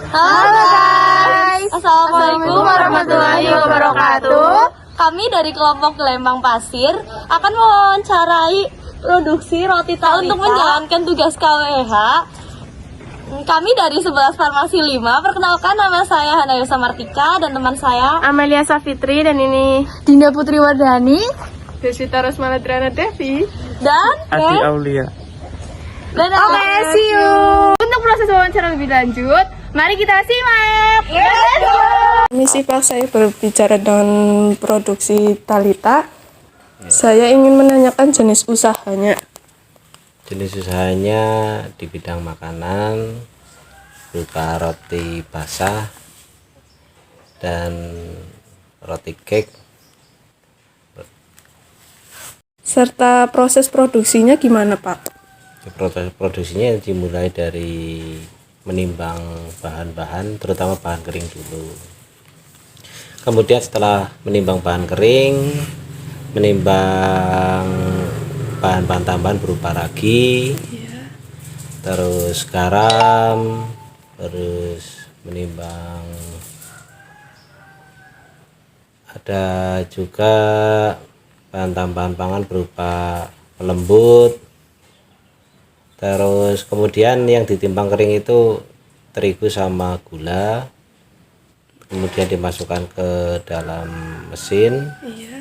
Halo guys, Assalamualaikum warahmatullahi wabarakatuh. Kami dari kelompok Gelembang Pasir akan mewawancarai produksi roti Talita untuk menjalankan tugas KWH. Kami dari 11 Farmasi 5. Perkenalkan, nama saya Hanayusa Martika dan teman saya Amelia Safitri, dan ini Dinda Putri Wardani Desita Rosmaladrana Devi dan Adi Aulia. Oke, see you. Untuk proses wawancara lebih lanjut, mari kita simak. Misi pas saya berbicara dengan produksi Talita, saya ingin menanyakan jenis usahanya. Jenis usahanya di bidang makanan berupa roti basah dan roti cake. Serta proses produksinya gimana, Pak? Proses produksinya dimulai dari menimbang bahan-bahan, terutama bahan kering dulu. Kemudian setelah menimbang bahan kering, menimbang bahan-bahan tambahan berupa ragi, terus garam, terus menimbang ada juga bahan tambahan pangan berupa pelembut. Terus kemudian yang ditimbang kering itu terigu sama gula, kemudian dimasukkan ke dalam mesin.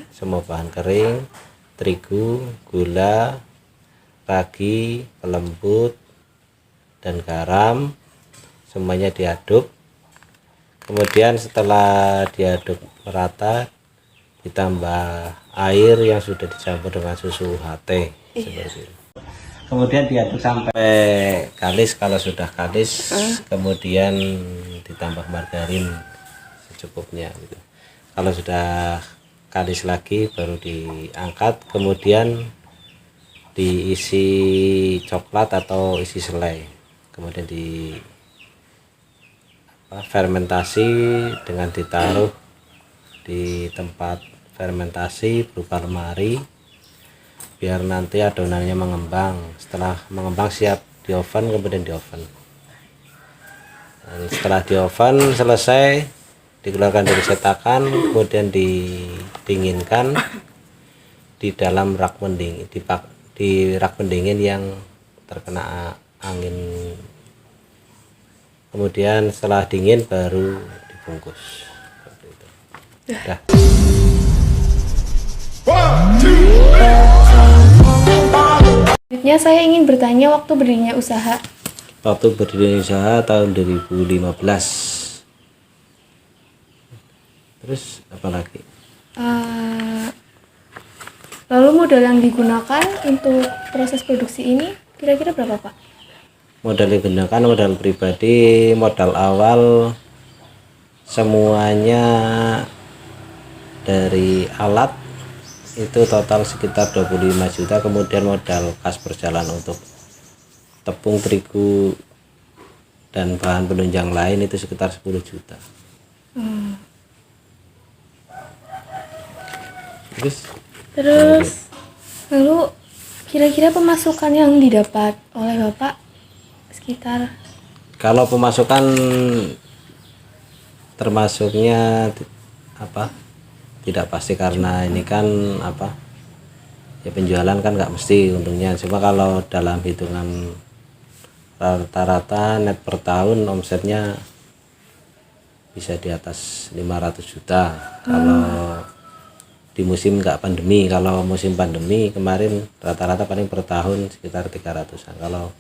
Semua bahan kering, terigu, gula, ragi, pelembut, dan garam, semuanya diaduk. Kemudian setelah diaduk merata, ditambah air yang sudah dicampur dengan susu HT seperti itu. Kemudian diaduk sampai kalis. Kalau sudah kalis, kemudian ditambah margarin secukupnya gitu. Kalau sudah kalis lagi baru diangkat, kemudian diisi coklat atau isi selai, kemudian fermentasi dengan ditaruh di tempat fermentasi berupa lemari biar nanti adonannya mengembang. Setelah mengembang siap di oven, kemudian di oven. Dan setelah di oven selesai, dikeluarkan dari cetakan, kemudian didinginkan di dalam rak pendingin, di rak pendingin yang terkena angin. Kemudian setelah dingin baru dibungkus. Seperti itu. Dah. Selanjutnya saya ingin bertanya waktu berdirinya usaha. Waktu berdirinya usaha tahun 2015. Terus apa lagi? Lalu modal yang digunakan untuk proses produksi ini kira-kira berapa, Pak? Modal yang digunakan modal pribadi, modal awal semuanya dari alat itu total sekitar 25 juta. Kemudian modal kas berjalan untuk tepung terigu dan bahan penunjang lain itu sekitar 10 juta. Terus lalu kira-kira pemasukan yang didapat oleh Bapak sekitar? Kalau pemasukan termasuknya apa? Tidak pasti, karena ini kan apa? Ya penjualan kan nggak mesti untungnya. Cuma kalau dalam hitungan rata-rata net per tahun omsetnya bisa di atas 500 juta. Kalau di musim nggak pandemi. Kalau musim pandemi kemarin rata-rata paling per tahun sekitar 300-an. Kalau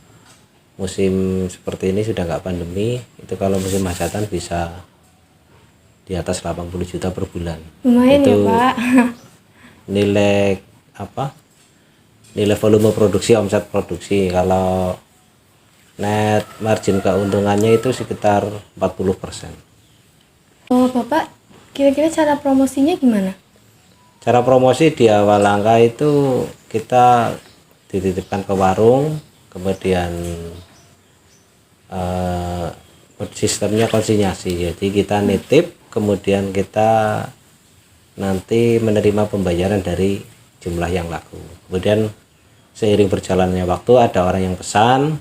musim seperti ini sudah nggak pandemi, itu kalau musim hajatan bisa di atas 80 juta per bulan. Lumayan itu ya, Pak. Nilai apa? Nilai volume produksi, omset produksi. Kalau net margin keuntungannya itu sekitar 40%. Oh, Bapak, kira-kira cara promosinya gimana? Cara promosi di awal langkah itu kita dititipkan ke warung, kemudian sistemnya konsinyasi. Jadi kita nitip, kemudian kita nanti menerima pembayaran dari jumlah yang laku. Kemudian seiring berjalannya waktu ada orang yang pesan,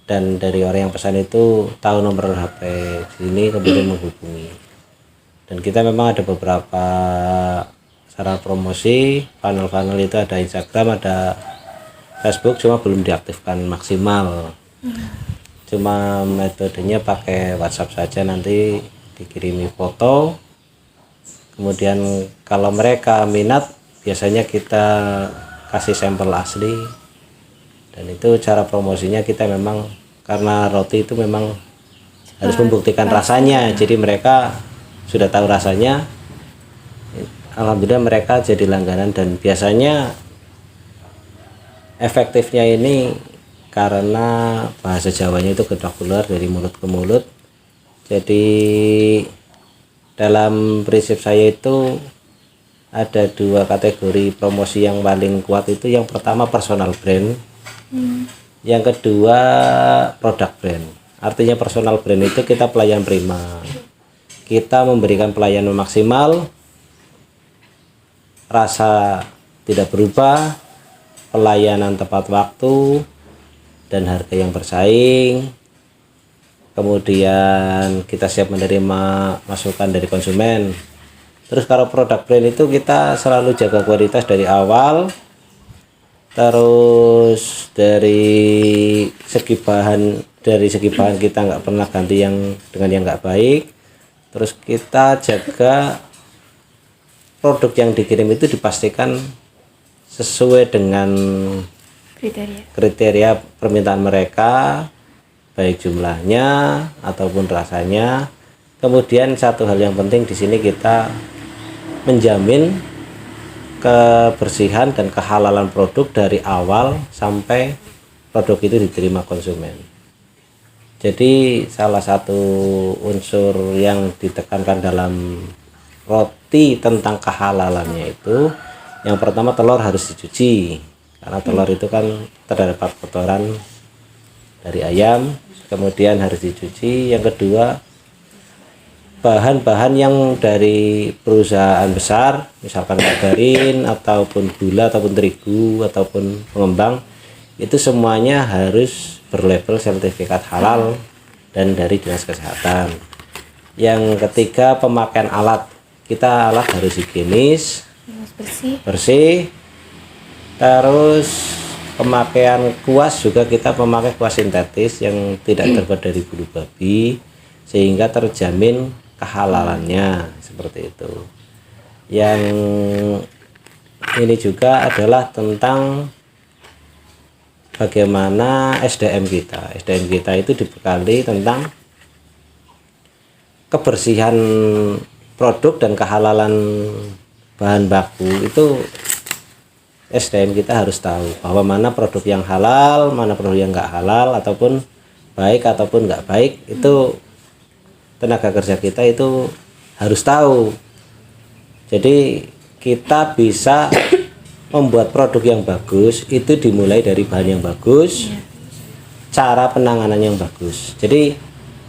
dan dari orang yang pesan itu tahu nomor HP sini kemudian menghubungi. Dan kita memang ada beberapa cara promosi, funnel itu ada Instagram, ada Facebook, cuma belum diaktifkan maksimal. Cuma metodenya pakai WhatsApp saja, nanti dikirimi foto, kemudian kalau mereka minat biasanya kita kasih sampel asli. Dan itu cara promosinya kita memang karena roti itu memang harus membuktikan rasanya, jadi mereka sudah tahu rasanya, alhamdulillah mereka jadi langganan. Dan biasanya efektifnya ini karena bahasa Jawanya itu ketok keluar dari mulut ke mulut. Jadi dalam prinsip saya itu ada 2 kategori promosi yang paling kuat itu. Yang pertama personal brand, yang kedua produk brand. Artinya personal brand itu kita pelayan prima, kita memberikan pelayanan maksimal, rasa tidak berubah, pelayanan tepat waktu, dan harga yang bersaing. Kemudian kita siap menerima masukan dari konsumen. Terus kalau produk brand itu kita selalu jaga kualitas dari awal. Terus dari segi bahan kita nggak pernah ganti yang dengan yang nggak baik. Terus kita jaga produk yang dikirim itu dipastikan sesuai dengan kriteria permintaan mereka, baik jumlahnya ataupun rasanya. Kemudian satu hal yang penting di sini kita menjamin kebersihan dan kehalalan produk dari awal sampai produk itu diterima konsumen. Jadi salah satu unsur yang ditekankan dalam roti tentang kehalalannya itu, yang pertama telur harus dicuci, karena telur itu kan terdapat kotoran dari ayam, kemudian harus dicuci. Yang kedua, bahan-bahan yang dari perusahaan besar, misalkan margarin ataupun gula ataupun terigu ataupun pengembang, itu semuanya harus berlabel sertifikat halal dan dari dinas kesehatan. Yang ketiga, pemakaian alat, kita alat harus higienis, bersih. Terus pemakaian kuas juga kita memakai kuas sintetis yang tidak terbuat dari bulu babi, sehingga terjamin kehalalannya, seperti itu. Yang ini juga adalah tentang bagaimana SDM kita. SDM kita itu dibekali tentang kebersihan produk dan kehalalan bahan baku. Itu SDM kita harus tahu bahwa mana produk yang halal, mana produk yang nggak halal, ataupun baik ataupun nggak baik. Itu tenaga kerja kita itu harus tahu. Jadi kita bisa membuat produk yang bagus itu dimulai dari bahan yang bagus, cara penanganan yang bagus. Jadi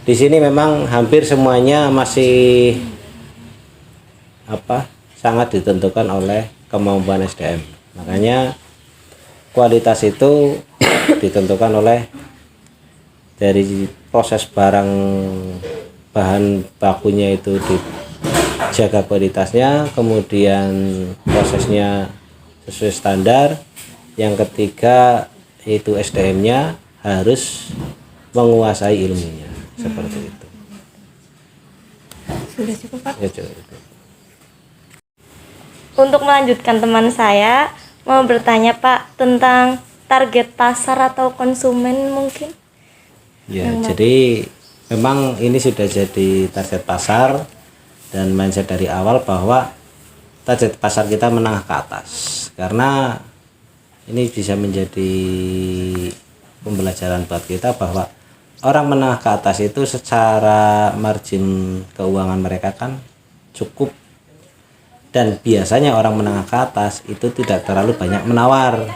di sini memang hampir semuanya masih sangat ditentukan oleh kemampuan SDM. Makanya kualitas itu ditentukan oleh dari proses bahan bakunya itu dijaga kualitasnya, kemudian prosesnya sesuai standar. Yang ketiga itu SDM-nya harus menguasai ilmunya, seperti itu. Sudah cukup, Pak? Ya, cukup. Untuk melanjutkan, teman saya mau bertanya, Pak, tentang target pasar atau konsumen mungkin. Ya, jadi memang ini sudah jadi target pasar dan mindset dari awal bahwa target pasar kita menengah ke atas, karena ini bisa menjadi pembelajaran buat kita bahwa orang menengah ke atas itu secara margin keuangan mereka kan cukup, dan biasanya orang menengah ke atas itu tidak terlalu banyak menawar.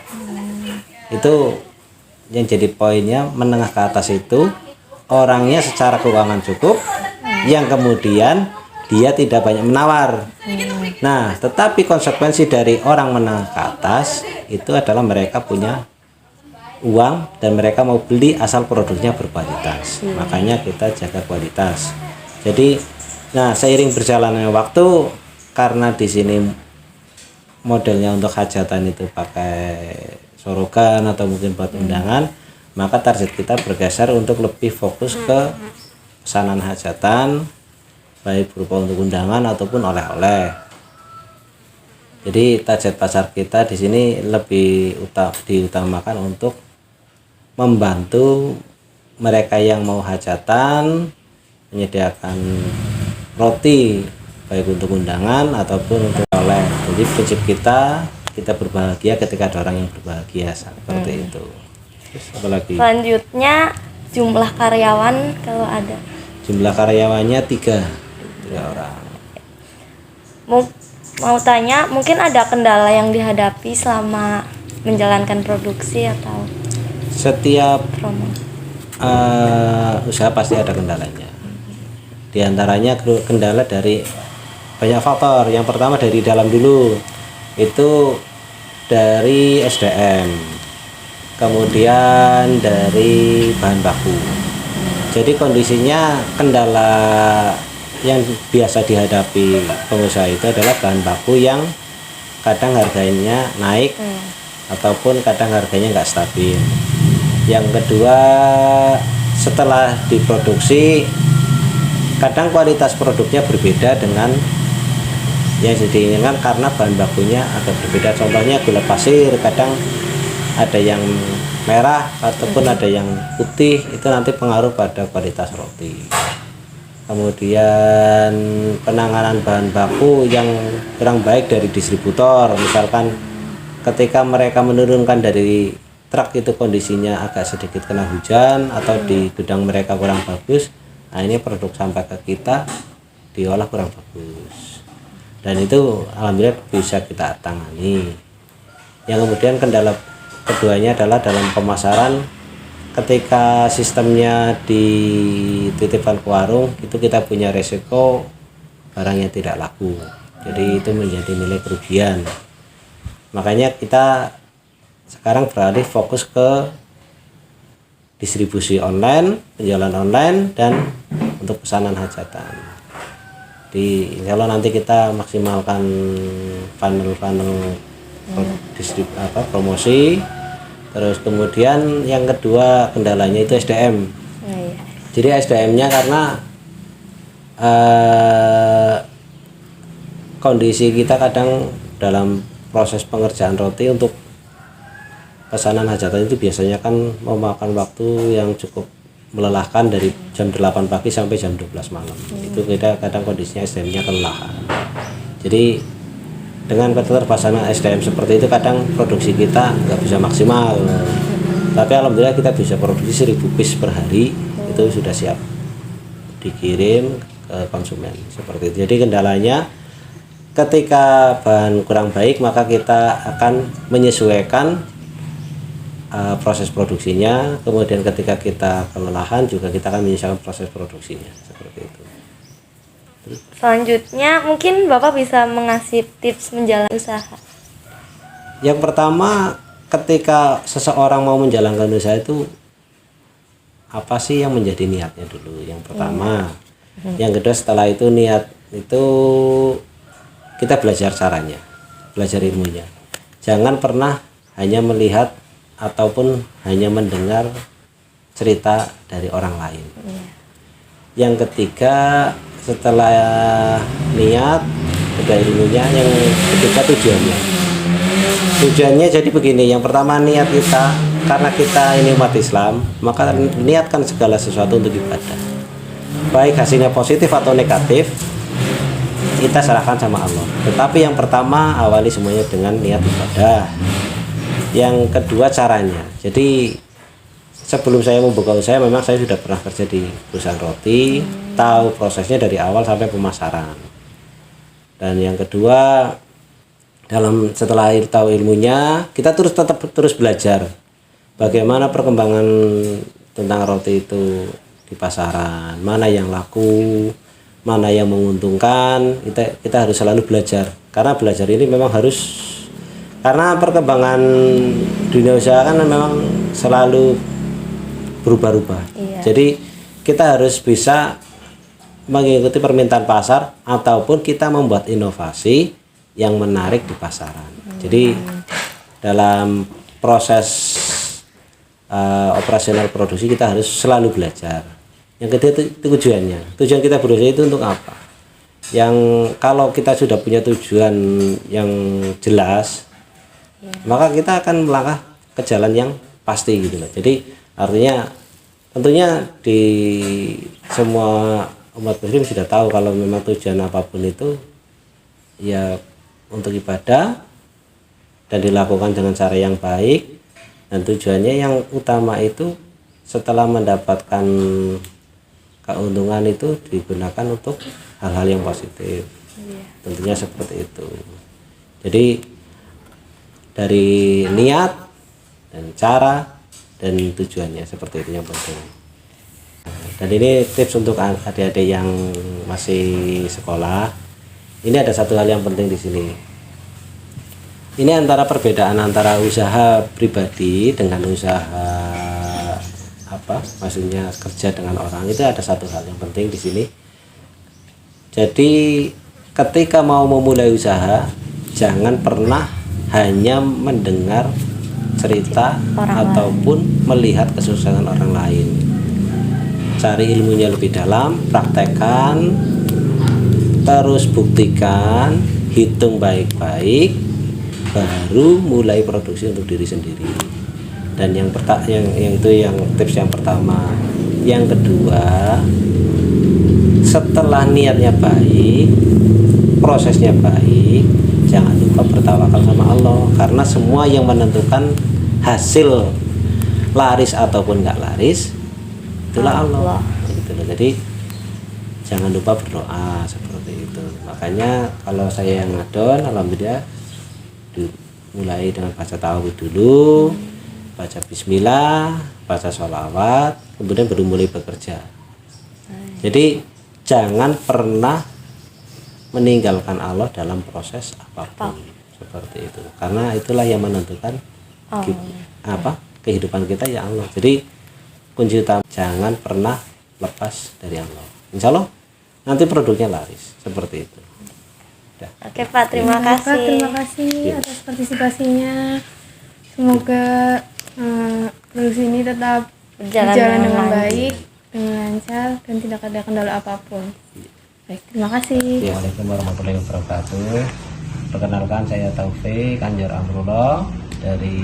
Itu yang jadi poinnya, menengah ke atas itu orangnya secara keuangan cukup, yang kemudian dia tidak banyak menawar. Nah, tetapi konsekuensi dari orang menengah ke atas itu adalah mereka punya uang dan mereka mau beli asal produknya berkualitas. Makanya kita jaga kualitas. Jadi, nah seiring berjalannya waktu, karena di sini modelnya untuk hajatan itu pakai sorogan atau mungkin buat undangan, maka target kita bergeser untuk lebih fokus ke pesanan hajatan, baik berupa untuk undangan ataupun oleh-oleh. Jadi target pasar kita di sini lebih diutamakan untuk membantu mereka yang mau hajatan, menyediakan roti baik untuk undangan ataupun untuk oleh. Jadi prinsip kita berbahagia ketika ada orang yang berbahagia, seperti itu. Terus apa lagi? Selanjutnya jumlah karyawan kalau ada. Jumlah karyawannya tiga orang. Mau tanya, mungkin ada kendala yang dihadapi selama menjalankan produksi atau Setiap promo? usaha pasti ada kendalanya. Di antaranya kendala dari banyak faktor. Yang pertama dari dalam dulu, itu dari SDM, kemudian dari bahan baku. Jadi kondisinya kendala yang biasa dihadapi pengusaha itu adalah bahan baku yang kadang harganya naik ataupun kadang harganya nggak stabil. Yang kedua, setelah diproduksi kadang kualitas produknya berbeda dengan yang diinginkan karena bahan bakunya agak berbeda. Contohnya gula pasir, kadang ada yang merah ataupun ada yang putih, itu nanti pengaruh pada kualitas roti. Kemudian penanganan bahan baku yang kurang baik dari distributor, misalkan ketika mereka menurunkan dari truk itu kondisinya agak sedikit kena hujan atau di gudang mereka kurang bagus, nah ini produk sampai ke kita diolah kurang bagus, dan itu alhamdulillah bisa kita tangani. Yang kemudian kendala keduanya adalah dalam pemasaran. Ketika sistemnya dititipkan ke warung, itu kita punya resiko barangnya tidak laku, jadi itu menjadi nilai kerugian. Makanya kita sekarang beralih fokus ke distribusi online, penjualan online, dan untuk pesanan hajatan. Kalau nanti kita maksimalkan funnel promosi. Terus kemudian yang kedua kendalanya itu SDM. Jadi SDM-nya karena kondisi kita kadang dalam proses pengerjaan roti untuk pesanan hajatan itu biasanya kan memakan waktu yang cukup melelahkan dari jam 8 pagi sampai jam 12 malam. Itu kita kadang kondisinya SDM-nya kelelahan. Jadi dengan keterbatasan SDM seperti itu kadang produksi kita nggak bisa maksimal. Tapi alhamdulillah kita bisa produksi 1000 piece per hari, itu sudah siap dikirim ke konsumen seperti itu. Jadi kendalanya ketika bahan kurang baik maka kita akan menyesuaikan proses produksinya. Kemudian ketika kita kelelahan juga kita akan menyesuaikan proses produksinya seperti itu. Selanjutnya mungkin Bapak bisa mengasih tips menjalankan usaha. Yang pertama, ketika seseorang mau menjalankan usaha itu apa sih yang menjadi niatnya dulu, yang pertama. Yang kedua, setelah itu niat itu kita belajar caranya, belajar ilmunya. Jangan pernah hanya melihat ataupun hanya mendengar cerita dari orang lain. Yang ketiga, setelah niat udah ilmunya, yang ketiga tujuannya jadi begini. Yang pertama, niat kita, karena kita ini umat Islam, maka niatkan segala sesuatu untuk ibadah, baik hasilnya positif atau negatif kita serahkan sama Allah. Tetapi yang pertama, awali semuanya dengan niat ibadah. Yang kedua, caranya. Jadi sebelum saya membuka usaha, memang saya sudah pernah kerja di perusahaan roti, tahu prosesnya dari awal sampai pemasaran. Dan yang kedua, setelah tahu ilmunya, kita tetap terus belajar bagaimana perkembangan tentang roti itu di pasaran, mana yang laku, mana yang menguntungkan. Kita harus selalu belajar, karena belajar ini memang harus, karena perkembangan dunia usaha kan memang selalu berubah-ubah. Jadi kita harus bisa mengikuti permintaan pasar ataupun kita membuat inovasi yang menarik di pasaran. Jadi dalam proses operasional produksi kita harus selalu belajar. Yang kedua itu tujuannya. Tujuan kita berusaha itu untuk apa? Yang kalau kita sudah punya tujuan yang jelas, maka kita akan melangkah ke jalan yang pasti gitu loh. Jadi artinya tentunya di semua umat muslim sudah tahu kalau memang tujuan apapun itu ya untuk ibadah dan dilakukan dengan cara yang baik, dan tujuannya yang utama itu setelah mendapatkan keuntungan itu digunakan untuk hal-hal yang positif. Tentunya seperti itu. Jadi dari niat dan cara dan tujuannya seperti itu yang penting. Dan ini tips untuk adik-adik yang masih sekolah. Ini ada satu hal yang penting di sini. Ini antara perbedaan antara usaha pribadi dengan usaha maksudnya kerja dengan orang, itu ada satu hal yang penting di sini. Jadi ketika mau memulai usaha, jangan pernah hanya mendengar cerita ataupun melihat kesuksesan orang lain. Cari ilmunya lebih dalam, praktekkan, terus buktikan, hitung baik-baik, baru mulai produksi untuk diri sendiri. Dan yang itu yang tips yang pertama. Yang kedua, setelah niatnya baik, prosesnya baik, jangan lupa bertawakal sama Allah, karena semua yang menentukan hasil laris ataupun nggak laris itulah Allah. Gitu loh. Jadi jangan lupa berdoa seperti itu. Makanya kalau saya yang ngadon, alhamdulillah mulai dengan baca tauhid dulu, baca bismillah, baca sholawat, kemudian baru mulai bekerja. Jadi jangan pernah meninggalkan Allah dalam proses apapun. Seperti itu, karena itulah yang menentukan kehidupan kita ya Allah. Jadi kunci utama, jangan pernah lepas dari Allah. Insya Allah nanti produknya laris. Seperti itu. Udah. Oke Pak, terima kasih. Terima kasih atas partisipasinya. Semoga produksi ini tetap berjalan dengan baik, dengan lancar, dan tidak ada kendala apapun. Baik, terima kasih. Assalamualaikum warahmatullahi wabarakatuh. Perkenalkan, saya Taufik Anjar Amrullah dari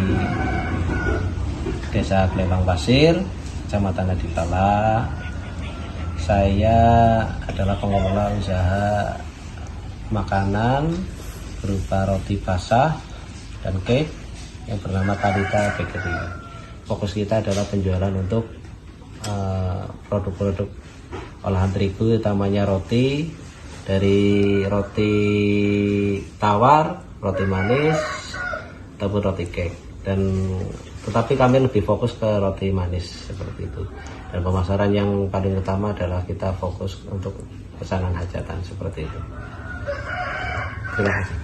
Desa Glembang Pasir, Kecamatan Aditala. Saya adalah pengelola usaha makanan berupa roti basah dan cake yang bernama Talita Bakery. Fokus kita adalah penjualan untuk produk-produk olahan terigu, utamanya roti, dari roti tawar, roti manis, ataupun roti cake. Tetapi kami lebih fokus ke roti manis seperti itu. Dan pemasaran yang paling utama adalah kita fokus untuk pesanan hajatan seperti itu. Terima kasih.